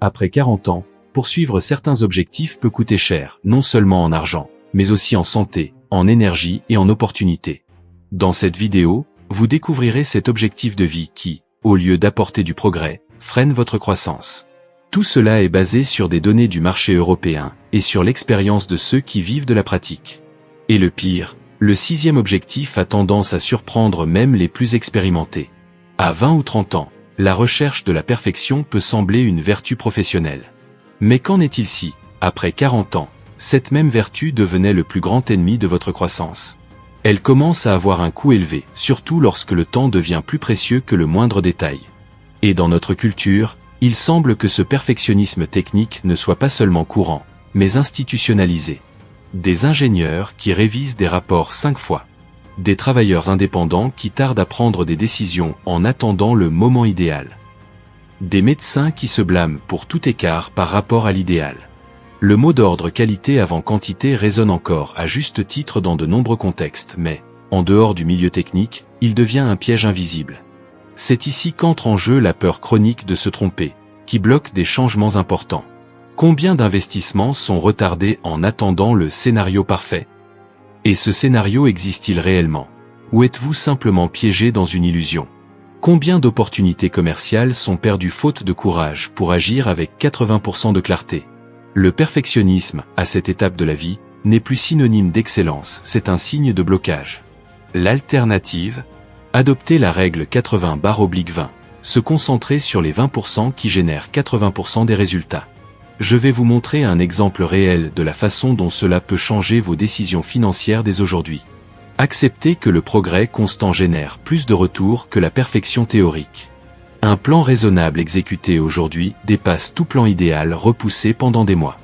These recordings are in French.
Après 40 ans, poursuivre certains objectifs peut coûter cher, non seulement en argent, mais aussi en santé, en énergie et en opportunités. Dans cette vidéo, vous découvrirez cet objectif de vie qui, au lieu d'apporter du progrès, freine votre croissance. Tout cela est basé sur des données du marché européen et sur l'expérience de ceux qui vivent de la pratique. Et le pire, le 6e objectif a tendance à surprendre même les plus expérimentés. À 20 ou 30 ans, la recherche de la perfection peut sembler une vertu professionnelle. Mais qu'en est-il si, après 40 ans, cette même vertu devenait le plus grand ennemi de votre croissance? Elle commence à avoir un coût élevé, surtout lorsque le temps devient plus précieux que le moindre détail. Et dans notre culture, il semble que ce perfectionnisme technique ne soit pas seulement courant, mais institutionnalisé. Des ingénieurs qui révisent des rapports 5 fois. Des travailleurs indépendants qui tardent à prendre des décisions en attendant le moment idéal. Des médecins qui se blâment pour tout écart par rapport à l'idéal. Le mot d'ordre qualité avant quantité résonne encore à juste titre dans de nombreux contextes, mais, en dehors du milieu technique, il devient un piège invisible. C'est ici qu'entre en jeu la peur chronique de se tromper, qui bloque des changements importants. Combien d'investissements sont retardés en attendant le scénario parfait? Et ce scénario existe-t-il réellement? Ou êtes-vous simplement piégé dans une illusion? Combien d'opportunités commerciales sont perdues faute de courage pour agir avec 80% de clarté? Le perfectionnisme, à cette étape de la vie, n'est plus synonyme d'excellence, c'est un signe de blocage. L'alternative? Adopter la règle 80/20, se concentrer sur les 20% qui génèrent 80% des résultats. Je vais vous montrer un exemple réel de la façon dont cela peut changer vos décisions financières dès aujourd'hui. Acceptez que le progrès constant génère plus de retours que la perfection théorique. Un plan raisonnable exécuté aujourd'hui dépasse tout plan idéal repoussé pendant des mois.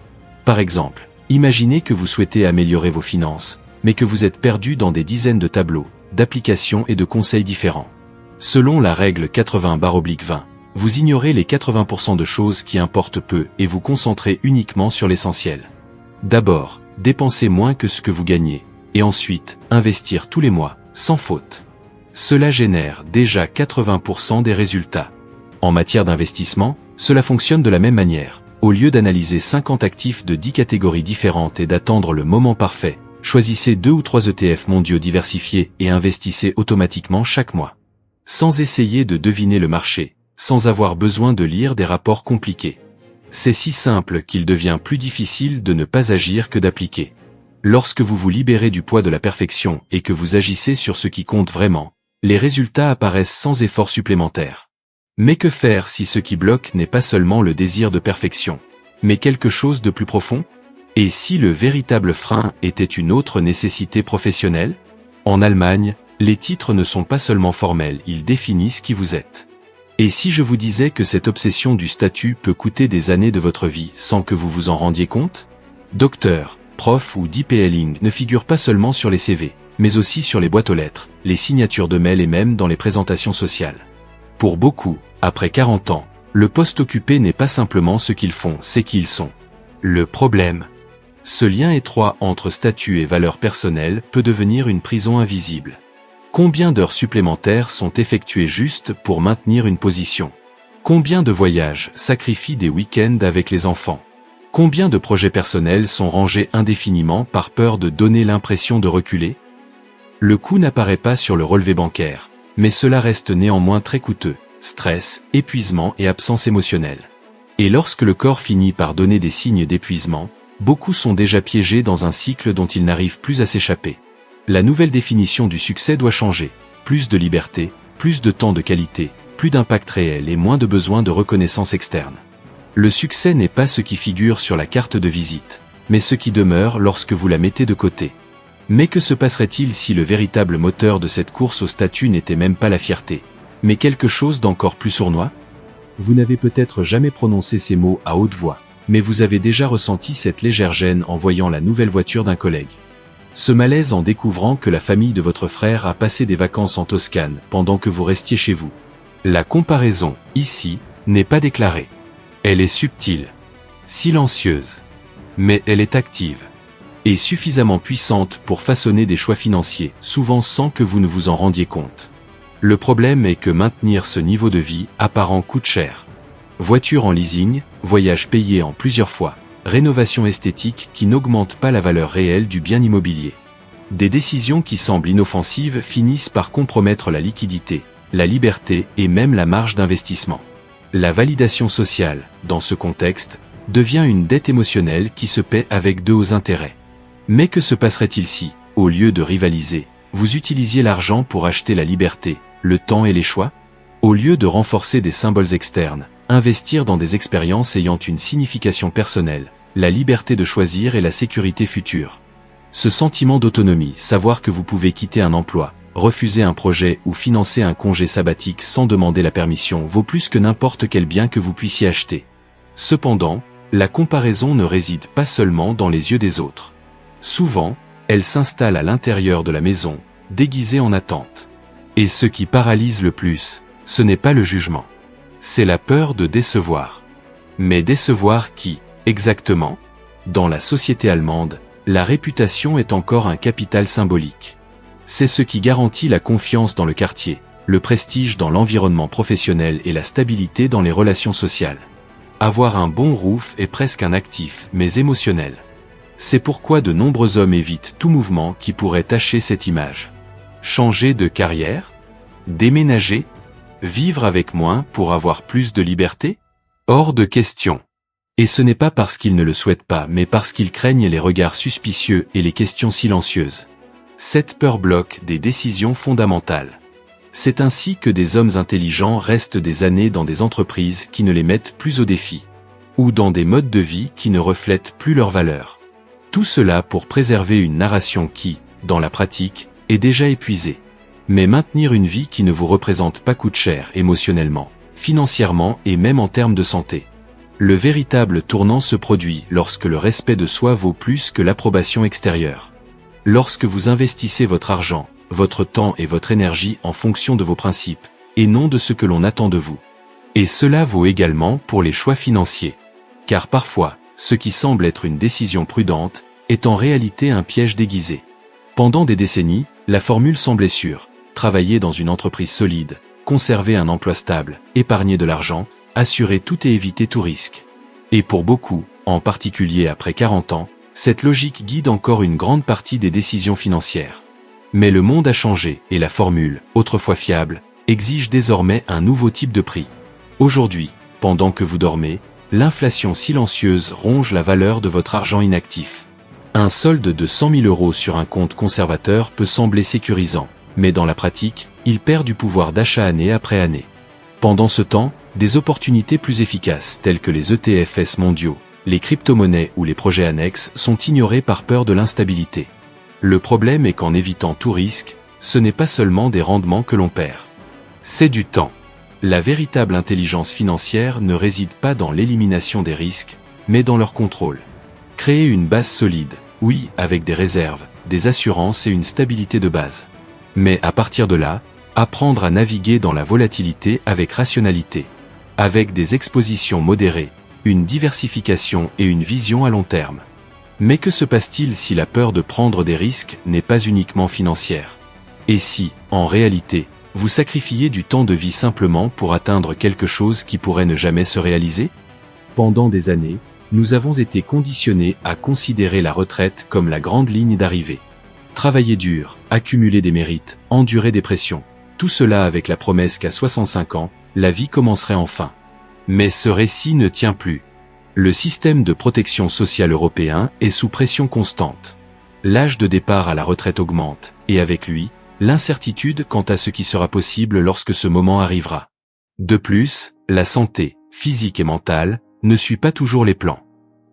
Par exemple, imaginez que vous souhaitez améliorer vos finances, mais que vous êtes perdu dans des dizaines de tableaux, d'applications et de conseils différents. Selon la règle 80/20, vous ignorez les 80% de choses qui importent peu et vous concentrez uniquement sur l'essentiel. D'abord, dépensez moins que ce que vous gagnez, et ensuite, investir tous les mois, sans faute. Cela génère déjà 80% des résultats. En matière d'investissement, cela fonctionne de la même manière. Au lieu d'analyser 50 actifs de 10 catégories différentes et d'attendre le moment parfait, choisissez 2 ou 3 ETF mondiaux diversifiés et investissez automatiquement chaque mois. Sans essayer de deviner le marché, sans avoir besoin de lire des rapports compliqués. C'est si simple qu'il devient plus difficile de ne pas agir que d'appliquer. Lorsque vous vous libérez du poids de la perfection et que vous agissez sur ce qui compte vraiment, les résultats apparaissent sans effort supplémentaire. Mais que faire si ce qui bloque n'est pas seulement le désir de perfection, mais quelque chose de plus profond? Et si le véritable frein était une autre nécessité professionnelle? En Allemagne, les titres ne sont pas seulement formels, ils définissent qui vous êtes. Et si je vous disais que cette obsession du statut peut coûter des années de votre vie sans que vous vous en rendiez compte? Docteur, prof ou DPLing ne figurent pas seulement sur les CV, mais aussi sur les boîtes aux lettres, les signatures de mail et même dans les présentations sociales. Pour beaucoup, après 40 ans, le poste occupé n'est pas simplement ce qu'ils font, c'est qui ils sont. Le problème, ce lien étroit entre statut et valeurs personnelles peut devenir une prison invisible. Combien d'heures supplémentaires sont effectuées juste pour maintenir une position? Combien de voyages sacrifient des week-ends avec les enfants? Combien de projets personnels sont rangés indéfiniment par peur de donner l'impression de reculer? Le coût n'apparaît pas sur le relevé bancaire, mais cela reste néanmoins très coûteux, stress, épuisement et absence émotionnelle. Et lorsque le corps finit par donner des signes d'épuisement, beaucoup sont déjà piégés dans un cycle dont ils n'arrivent plus à s'échapper. La nouvelle définition du succès doit changer. Plus de liberté, plus de temps de qualité, plus d'impact réel et moins de besoin de reconnaissance externe. Le succès n'est pas ce qui figure sur la carte de visite, mais ce qui demeure lorsque vous la mettez de côté. Mais que se passerait-il si le véritable moteur de cette course au statut n'était même pas la fierté, mais quelque chose d'encore plus sournois? Vous n'avez peut-être jamais prononcé ces mots à haute voix, mais vous avez déjà ressenti cette légère gêne en voyant la nouvelle voiture d'un collègue. Ce malaise en découvrant que la famille de votre frère a passé des vacances en Toscane pendant que vous restiez chez vous. La comparaison, ici, n'est pas déclarée. Elle est subtile, silencieuse, mais elle est active, et suffisamment puissante pour façonner des choix financiers, souvent sans que vous ne vous en rendiez compte. Le problème est que maintenir ce niveau de vie apparent coûte cher. Voiture en leasing, voyage payé en plusieurs fois, rénovation esthétique qui n'augmente pas la valeur réelle du bien immobilier. Des décisions qui semblent inoffensives finissent par compromettre la liquidité, la liberté et même la marge d'investissement. La validation sociale, dans ce contexte, devient une dette émotionnelle qui se paie avec de hauts intérêts. Mais que se passerait-il si, au lieu de rivaliser, vous utilisiez l'argent pour acheter la liberté, le temps et les choix? Au lieu de renforcer des symboles externes, investir dans des expériences ayant une signification personnelle, la liberté de choisir et la sécurité future. Ce sentiment d'autonomie, savoir que vous pouvez quitter un emploi, refuser un projet ou financer un congé sabbatique sans demander la permission vaut plus que n'importe quel bien que vous puissiez acheter. Cependant, la comparaison ne réside pas seulement dans les yeux des autres. Souvent, elle s'installe à l'intérieur de la maison, déguisée en attente. Et ce qui paralyse le plus, ce n'est pas le jugement. C'est la peur de décevoir. Mais décevoir qui, exactement? Dans la société allemande, la réputation est encore un capital symbolique. C'est ce qui garantit la confiance dans le quartier, le prestige dans l'environnement professionnel et la stabilité dans les relations sociales. Avoir un bon roof est presque un actif, mais émotionnel. C'est pourquoi de nombreux hommes évitent tout mouvement qui pourrait tacher cette image. Changer de carrière? Déménager? Vivre avec moins pour avoir plus de liberté? Hors de question. Et ce n'est pas parce qu'ils ne le souhaitent pas, mais parce qu'ils craignent les regards suspicieux et les questions silencieuses. Cette peur bloque des décisions fondamentales. C'est ainsi que des hommes intelligents restent des années dans des entreprises qui ne les mettent plus au défi, ou dans des modes de vie qui ne reflètent plus leurs valeurs. Tout cela pour préserver une narration qui, dans la pratique, est déjà épuisée. Mais maintenir une vie qui ne vous représente pas coûte cher émotionnellement, financièrement et même en termes de santé. Le véritable tournant se produit lorsque le respect de soi vaut plus que l'approbation extérieure. Lorsque vous investissez votre argent, votre temps et votre énergie en fonction de vos principes, et non de ce que l'on attend de vous. Et cela vaut également pour les choix financiers. Car parfois, ce qui semble être une décision prudente, est en réalité un piège déguisé. Pendant des décennies, la formule semblait sûre: travailler dans une entreprise solide, conserver un emploi stable, épargner de l'argent, assurer tout et éviter tout risque. Et pour beaucoup, en particulier après 40 ans, cette logique guide encore une grande partie des décisions financières. Mais le monde a changé et la formule, autrefois fiable, exige désormais un nouveau type de prix. Aujourd'hui, pendant que vous dormez, l'inflation silencieuse ronge la valeur de votre argent inactif. Un solde de 100 000 € sur un compte conservateur peut sembler sécurisant, mais dans la pratique, il perd du pouvoir d'achat année après année. Pendant ce temps, des opportunités plus efficaces telles que les ETFs mondiaux, les crypto-monnaies ou les projets annexes sont ignorés par peur de l'instabilité. Le problème est qu'en évitant tout risque, ce n'est pas seulement des rendements que l'on perd. C'est du temps. La véritable intelligence financière ne réside pas dans l'élimination des risques, mais dans leur contrôle. Créer une base solide, oui, avec des réserves, des assurances et une stabilité de base. Mais à partir de là, apprendre à naviguer dans la volatilité avec rationalité. Avec des expositions modérées, une diversification et une vision à long terme. Mais que se passe-t-il si la peur de prendre des risques n'est pas uniquement financière? Et si, en réalité, vous sacrifiez du temps de vie simplement pour atteindre quelque chose qui pourrait ne jamais se réaliser? Pendant des années, nous avons été conditionnés à considérer la retraite comme la grande ligne d'arrivée. Travailler dur, accumuler des mérites, endurer des pressions, tout cela avec la promesse qu'à 65 ans, la vie commencerait enfin. Mais ce récit ne tient plus. Le système de protection sociale européen est sous pression constante. L'âge de départ à la retraite augmente, et avec lui, l'incertitude quant à ce qui sera possible lorsque ce moment arrivera. De plus, la santé, physique et mentale, ne suit pas toujours les plans.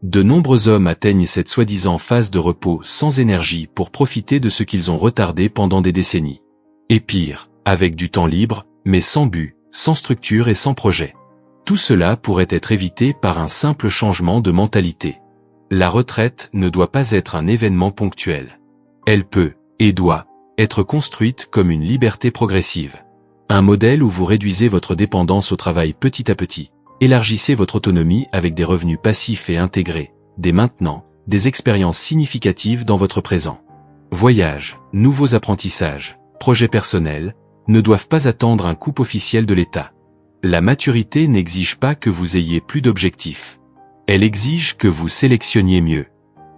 De nombreux hommes atteignent cette soi-disant phase de repos sans énergie pour profiter de ce qu'ils ont retardé pendant des décennies. Et pire, avec du temps libre, mais sans but, sans structure et sans projet. Tout cela pourrait être évité par un simple changement de mentalité. La retraite ne doit pas être un événement ponctuel. Elle peut, et doit, être construite comme une liberté progressive. Un modèle où vous réduisez votre dépendance au travail petit à petit, élargissez votre autonomie avec des revenus passifs et intégrés, dès maintenant, des expériences significatives dans votre présent. Voyages, nouveaux apprentissages, projets personnels, ne doivent pas attendre un coup officiel de l'État. La maturité n'exige pas que vous ayez plus d'objectifs. Elle exige que vous sélectionniez mieux.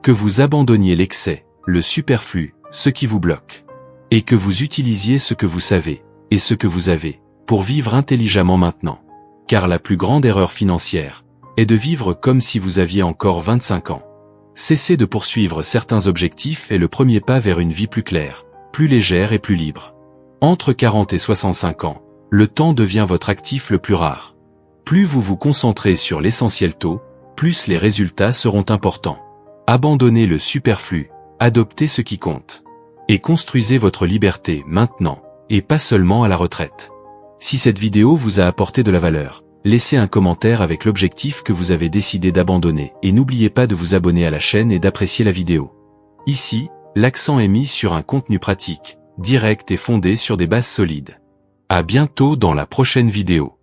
Que vous abandonniez l'excès, le superflu, ce qui vous bloque. Et que vous utilisiez ce que vous savez, et ce que vous avez, pour vivre intelligemment maintenant. Car la plus grande erreur financière est de vivre comme si vous aviez encore 25 ans. Cesser de poursuivre certains objectifs est le premier pas vers une vie plus claire, plus légère et plus libre. Entre 40 et 65 ans, le temps devient votre actif le plus rare. Plus vous vous concentrez sur l'essentiel tôt, plus les résultats seront importants. Abandonnez le superflu, adoptez ce qui compte. Et construisez votre liberté maintenant, et pas seulement à la retraite. Si cette vidéo vous a apporté de la valeur, laissez un commentaire avec l'objectif que vous avez décidé d'abandonner et n'oubliez pas de vous abonner à la chaîne et d'apprécier la vidéo. Ici, l'accent est mis sur un contenu pratique, direct et fondé sur des bases solides. À bientôt dans la prochaine vidéo.